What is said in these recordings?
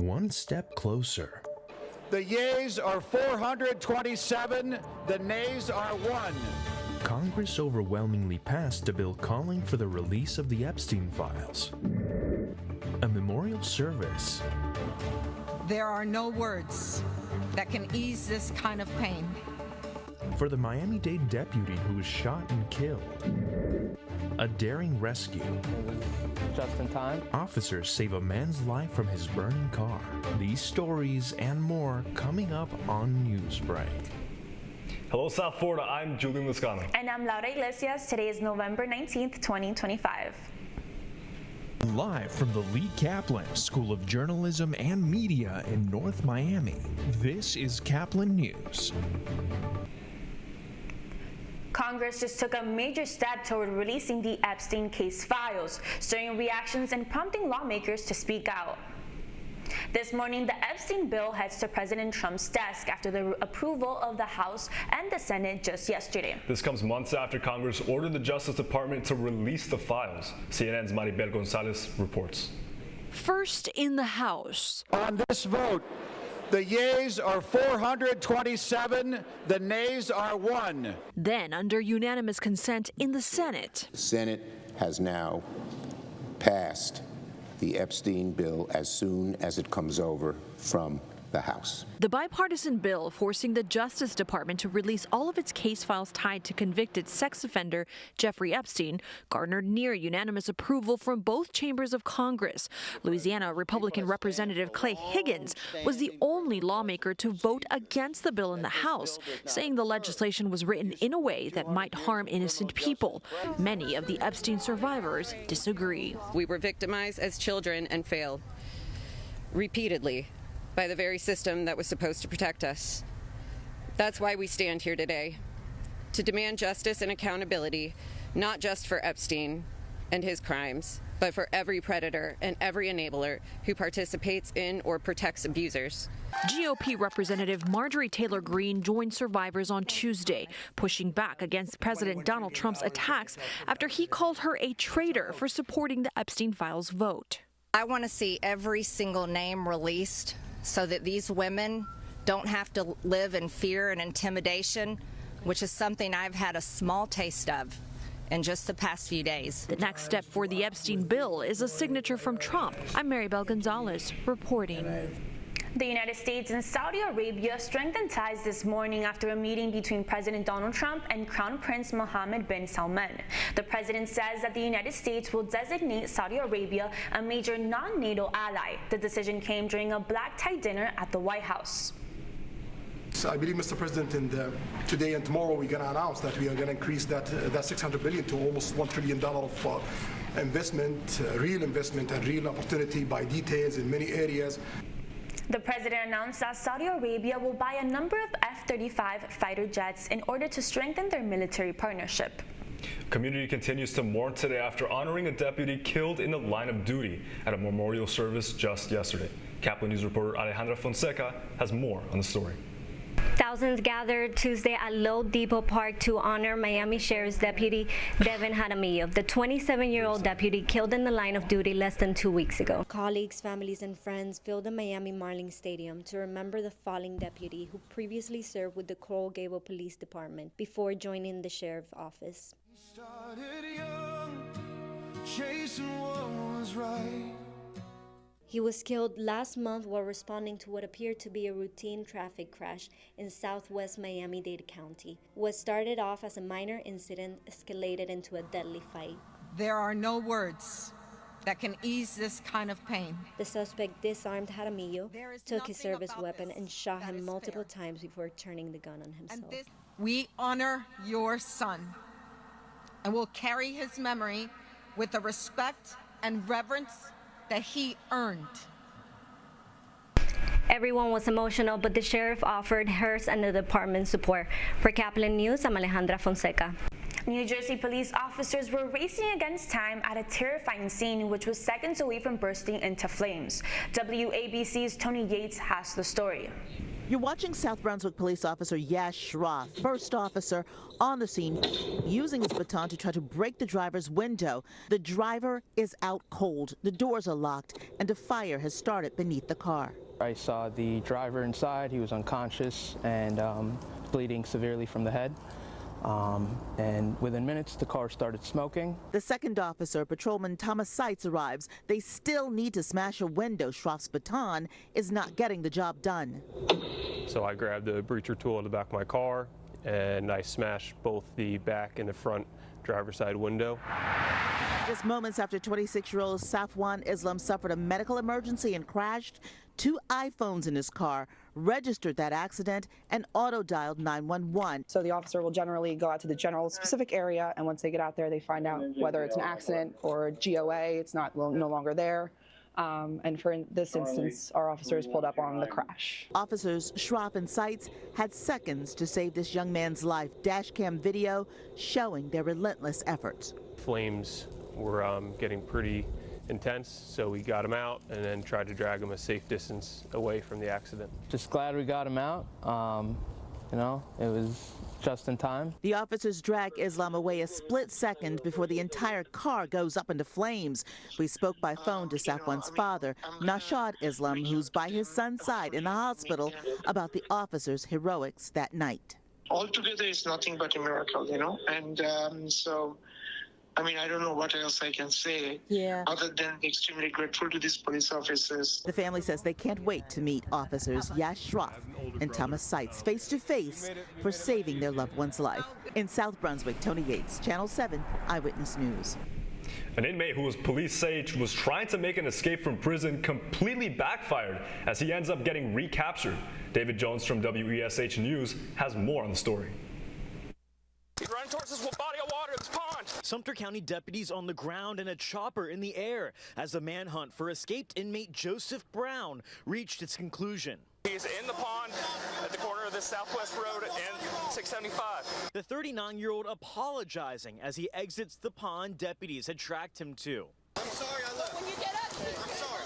one step closer. The yeas are 427, the nays are 1. Congress overwhelmingly passed a bill calling for the release of the Epstein files. A memorial service. There are no words that can ease this kind of pain. For the Miami-Dade deputy who was shot and killed. A daring rescue. Just in time. Officers save a man's life from his burning car. These stories and more coming up on Newsbreak. Hello, South Florida. I'm Julian Lascano. And I'm Laura Iglesias. Today is November 19th, 2025. Live from the Lee Caplin School of Journalism and Media in North Miami, this is Caplin News. Congress just took a major step toward releasing the Epstein case files, stirring reactions and prompting lawmakers to speak out. This morning, the Epstein bill heads to President Trump's desk after the approval of the House and the Senate just yesterday. This comes months after Congress ordered the Justice Department to release the files. CNN's Maribel Gonzalez reports. First in the House. On this vote, the yeas are 427, the nays are 1. Then, under unanimous consent in the Senate. The Senate has now passed the Epstein bill as soon as it comes over from the House. The bipartisan bill forcing the Justice Department to release all of its case files tied to convicted sex offender Jeffrey Epstein garnered near unanimous approval from both chambers of Congress. Louisiana Republican Representative Clay Higgins was the only lawmaker to vote against the bill in the House, saying the legislation was written in a way that might harm innocent people. Many of the Epstein survivors disagree. We were victimized as children and failed repeatedly by the very system that was supposed to protect us. That's why we stand here today, to demand justice and accountability, not just for Epstein and his crimes, but for every predator and every enabler who participates in or protects abusers. GOP Representative Marjorie Taylor Greene joined survivors on Tuesday, pushing back against President Donald Trump's attacks after he called her a traitor for supporting the Epstein files vote. I want to see every single name released so that these women don't have to live in fear and intimidation, which is something I've had a small taste of in just the past few days. The next step for the Epstein bill is a signature from Trump. I'm Maribel Gonzalez reporting. The United States and Saudi Arabia strengthened ties this morning after a meeting between President Donald Trump and Crown Prince Mohammed bin Salman. The president says that the United States will designate Saudi Arabia a major non-NATO ally. The decision came during a black-tie dinner at the White House. I believe, Mr. President, today and tomorrow we're going to announce that we are going to increase that $600 billion to almost $1 trillion of investment, real investment and real opportunity by details in many areas. The president announced that Saudi Arabia will buy a number of F-35 fighter jets in order to strengthen their military partnership. Community continues to mourn today after honoring a deputy killed in the line of duty at a memorial service just yesterday. Caplin News reporter Alejandra Fonseca has more on the story. Thousands gathered Tuesday at Lowe Depot Park to honor Miami Sheriff's Deputy Devin Jaramillo, the 27-year-old deputy killed in the line of duty less than 2 weeks ago. Colleagues, families, and friends filled the Miami Marlins Stadium to remember the fallen deputy who previously served with the Coral Gable Police Department before joining the sheriff's office. He was killed last month while responding to what appeared to be a routine traffic crash in southwest Miami-Dade County. What started off as a minor incident escalated into a deadly fight. There are no words that can ease this kind of pain. The suspect disarmed Jaramillo, took his service weapon, and shot him multiple times before turning the gun on himself. We honor your son and will carry his memory with the respect and reverence that he earned. Everyone was emotional, but the sheriff offered hers and the department's support. For Caplin News, I'm Alejandra Fonseca. New Jersey police officers were racing against time at a terrifying scene which was seconds away from bursting into flames. WABC's Tony Yates has the story. You're watching South Brunswick police officer Yash Shroff, first officer on the scene, using his baton to try to break the driver's window. The driver is out cold, the doors are locked, and a fire has started beneath the car. I saw the driver inside. He was unconscious and bleeding severely from the head. And within minutes, the car started smoking. The second officer, Patrolman Thomas Seitz, arrives. They still need to smash a window. Shroff's baton is not getting the job done. So I grabbed the breacher tool in the back of my car, and I smashed both the back and the front driver's side window. Just moments after 26-year-old Safwan Islam suffered a medical emergency and crashed, 2 iPhones in his car, registered that accident, and auto-dialed 911. So the officer will generally go out to the general specific area, and once they get out there, they find out whether it's an accident or a GOA. It's no longer there. And for this instance, our officers pulled up on the crash. Officers Shroff and Seitz had seconds to save this young man's life. Dashcam video showing their relentless efforts. Flames were getting pretty intense, so we got him out and then tried to drag him a safe distance away from the accident. Just glad we got him out. You know, it was just in time. The officers drag Islam away a split second before the entire car goes up into flames. We spoke by phone to Safwan's father, Nashad Islam, who's by his son's side in the hospital, about the officers' heroics that night. Altogether, it's nothing but a miracle, you know, and so I mean, I don't know what else I can say other than extremely grateful to these police officers. The family says they can't wait to meet officers Yash Shroff and Thomas Seitz face to face for saving their loved one's life. In South Brunswick, Tony Yates, Channel 7 Eyewitness News. An inmate who police say was trying to make an escape from prison completely backfired as he ends up getting recaptured. David Jones from WESH News has more on the story. Run towards this body of water, this pond. Sumter County deputies on the ground and a chopper in the air as the manhunt for escaped inmate Joseph Brown reached its conclusion. He's in the pond at the corner of this Southwest Road and 675. The 39-year-old apologizing as he exits the pond deputies had tracked him to. I'm sorry I left. When you get up, I'm sorry.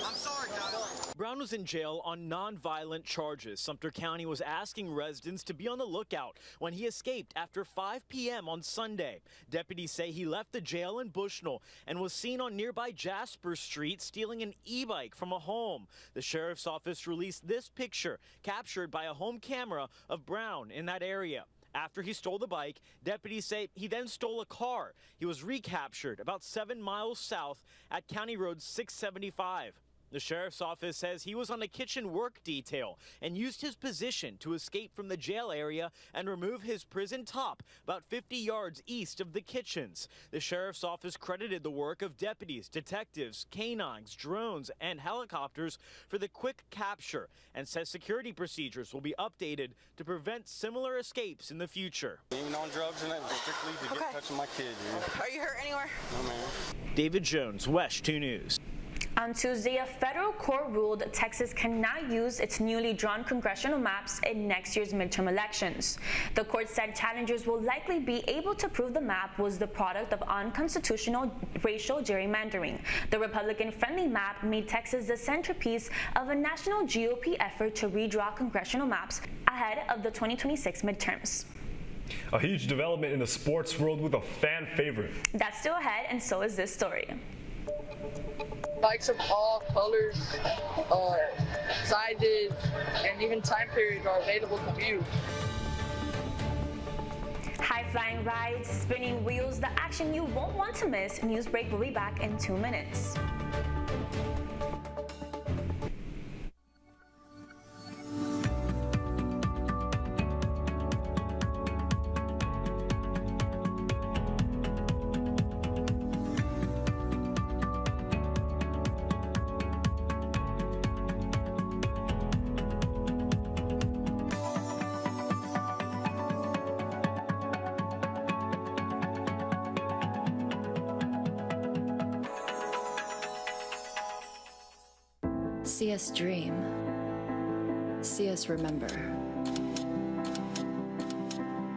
I'm sorry, guys. Brown was in jail on non-violent charges. Sumter County was asking residents to be on the lookout when he escaped after 5 p.m. on Sunday. Deputies say he left the jail in Bushnell and was seen on nearby Jasper Street stealing an e-bike from a home. The sheriff's office released this picture captured by a home camera of Brown in that area. After he stole the bike, deputies say he then stole a car. He was recaptured about 7 miles south at County Road 675. The sheriff's office says he was on a kitchen work detail and used his position to escape from the jail area and remove his prison top about 50 yards east of the kitchens. The sheriff's office credited the work of deputies, detectives, canines, drones, and helicopters for the quick capture and says security procedures will be updated to prevent similar escapes in the future. Even on drugs and that, strictly to get in touch with my kid. Are you hurt anywhere? No, man. David Jones, WESH 2 News. On Tuesday, a federal court ruled Texas cannot use its newly drawn congressional maps in next year's midterm elections. The court said challengers will likely be able to prove the map was the product of unconstitutional racial gerrymandering. The Republican-friendly map made Texas the centerpiece of a national GOP effort to redraw congressional maps ahead of the 2026 midterms. A huge development in the sports world with a fan favorite. That's still ahead, and so is this story. Bikes of all colors, sizes, and even time periods are available to view. High-flying rides, spinning wheels, the action you won't want to miss. Newsbreak will be back in 2 minutes. See us dream. See us remember.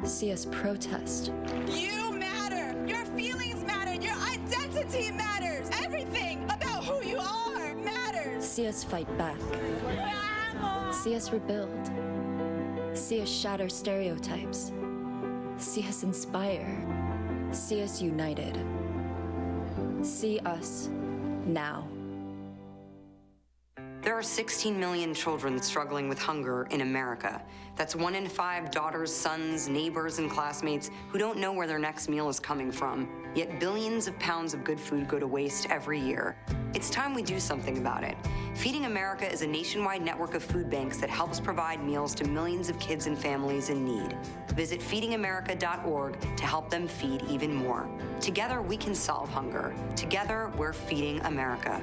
See us protest. You matter. Your feelings matter. Your identity matters. Everything about who you are matters. See us fight back. See us rebuild. See us shatter stereotypes. See us inspire. See us united. See us now. There are 16 million children struggling with hunger in America. That's 1 in 5 daughters, sons, neighbors, and classmates who don't know where their next meal is coming from. Yet billions of pounds of good food go to waste every year. It's time we do something about it. Feeding America is a nationwide network of food banks that helps provide meals to millions of kids and families in need. Visit feedingamerica.org to help them feed even more. Together, we can solve hunger. Together, we're feeding America.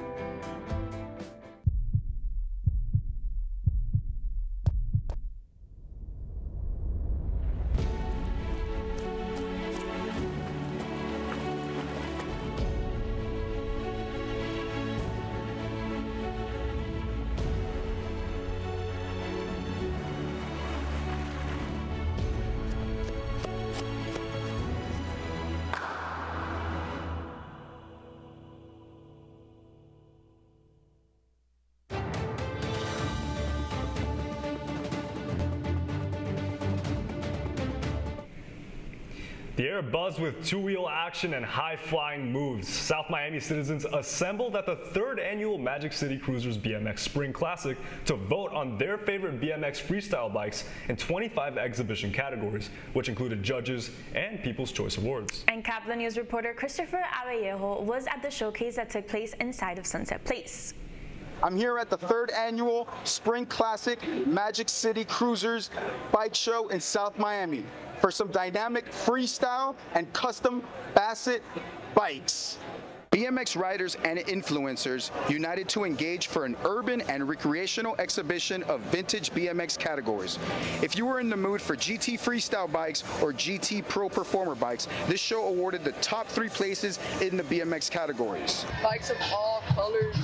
The air buzzed with two-wheel action and high-flying moves. South Miami citizens assembled at the 3rd annual Magic City Cruisers BMX Spring Classic to vote on their favorite BMX freestyle bikes in 25 exhibition categories, which included judges and People's Choice Awards. And Caplin News reporter Christopher Avellejo was at the showcase that took place inside of Sunset Place. I'm here at the 3rd annual Spring Classic Magic City Cruisers Bike Show in South Miami for some dynamic freestyle and custom Bassett bikes. BMX riders and influencers united to engage for an urban and recreational exhibition of vintage BMX categories. If you were in the mood for GT freestyle bikes or GT Pro Performer bikes, this show awarded the top 3 places in the BMX categories. Bikes of all colors,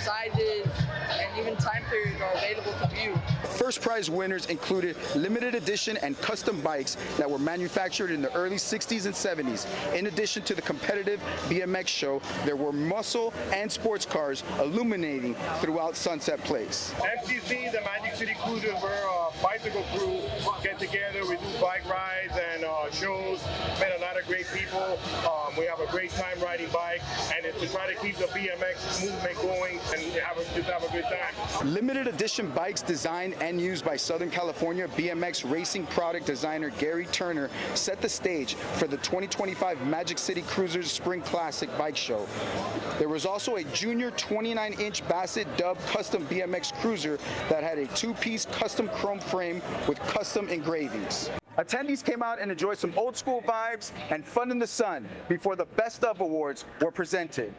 sizes, and even time periods are available to view. First prize winners included limited edition and custom bikes that were manufactured in the early 60s and 70s. In addition to the competitive BMX show, there were muscle and sports cars illuminating throughout Sunset Place. MCC, the Magic City Cruisers, we're a bicycle crew, get together, we do bike rides and shows, met a lot of great people. We have a great time riding bike, and it's to try to keep the BMX movement going and just have a good time. Limited edition bikes designed and used by Southern California BMX racing product designer Gary Turner set the stage for the 2025 Magic City Cruisers Spring Classic Bike Show. There was also a junior 29-inch Bassett Dub custom BMX cruiser that had a 2-piece custom chrome frame with custom engravings. Attendees came out and enjoyed some old school vibes and fun in the sun before the Best of Awards were presented.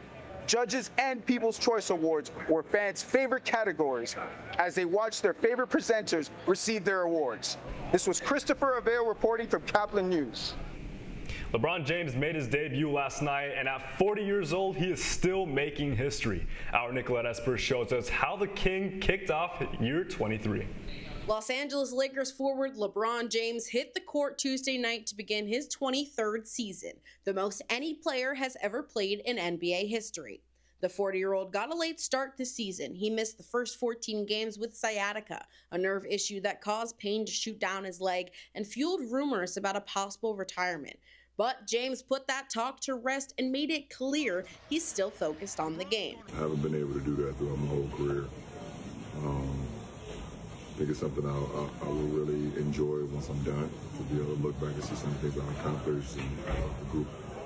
Judges and People's Choice Awards were fans' favorite categories as they watched their favorite presenters receive their awards. This was Christopher Avale reporting from Caplin News. LeBron James made his debut last night, and at 40 years old, he is still making history. Our Nicolette Esper shows us how the King kicked off year 23. Los Angeles Lakers forward LeBron James hit the court Tuesday night to begin his 23rd season, the most any player has ever played in NBA history. The 40-year-old got a late start this season. He missed the first 14 games with sciatica, a nerve issue that caused pain to shoot down his leg and fueled rumors about a possible retirement. But James put that talk to rest and made it clear he's still focused on the game. I haven't been able to do that throughout my whole career. I think it's something I will really enjoy once I'm done, to be able to look back and see some things I accomplished, and the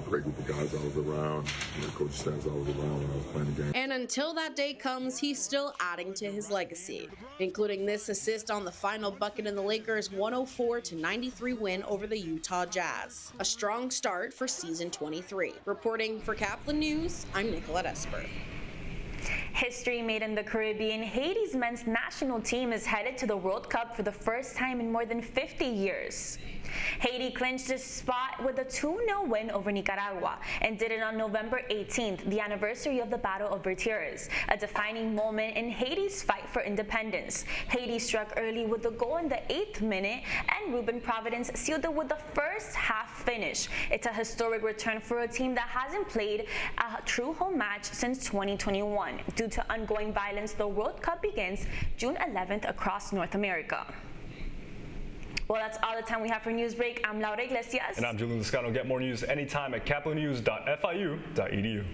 great group of guys I was around, the coaching staffs I was around when I was playing the game. And until that day comes, he's still adding to his legacy, including this assist on the final bucket in the Lakers' 104-93 win over the Utah Jazz. A strong start for season 23. Reporting for Caplin News, I'm Nicolette Esper. History made in the Caribbean, Haiti's men's national team is headed to the World Cup for the first time in more than 50 years. Haiti clinched its spot with a 2-0 win over Nicaragua and did it on November 18th, the anniversary of the Battle of Bertiers, a defining moment in Haiti's fight for independence. Haiti struck early with a goal in the 8th minute, and Ruben Providence sealed it with the first half finish. It's a historic return for a team that hasn't played a true home match since 2021 due Due to ongoing violence, the World Cup begins June 11th across North America. Well, that's all the time we have for Newsbreak. I'm Laura Iglesias. And I'm Julian Lescano. Get more news anytime at caplinnews.fiu.edu.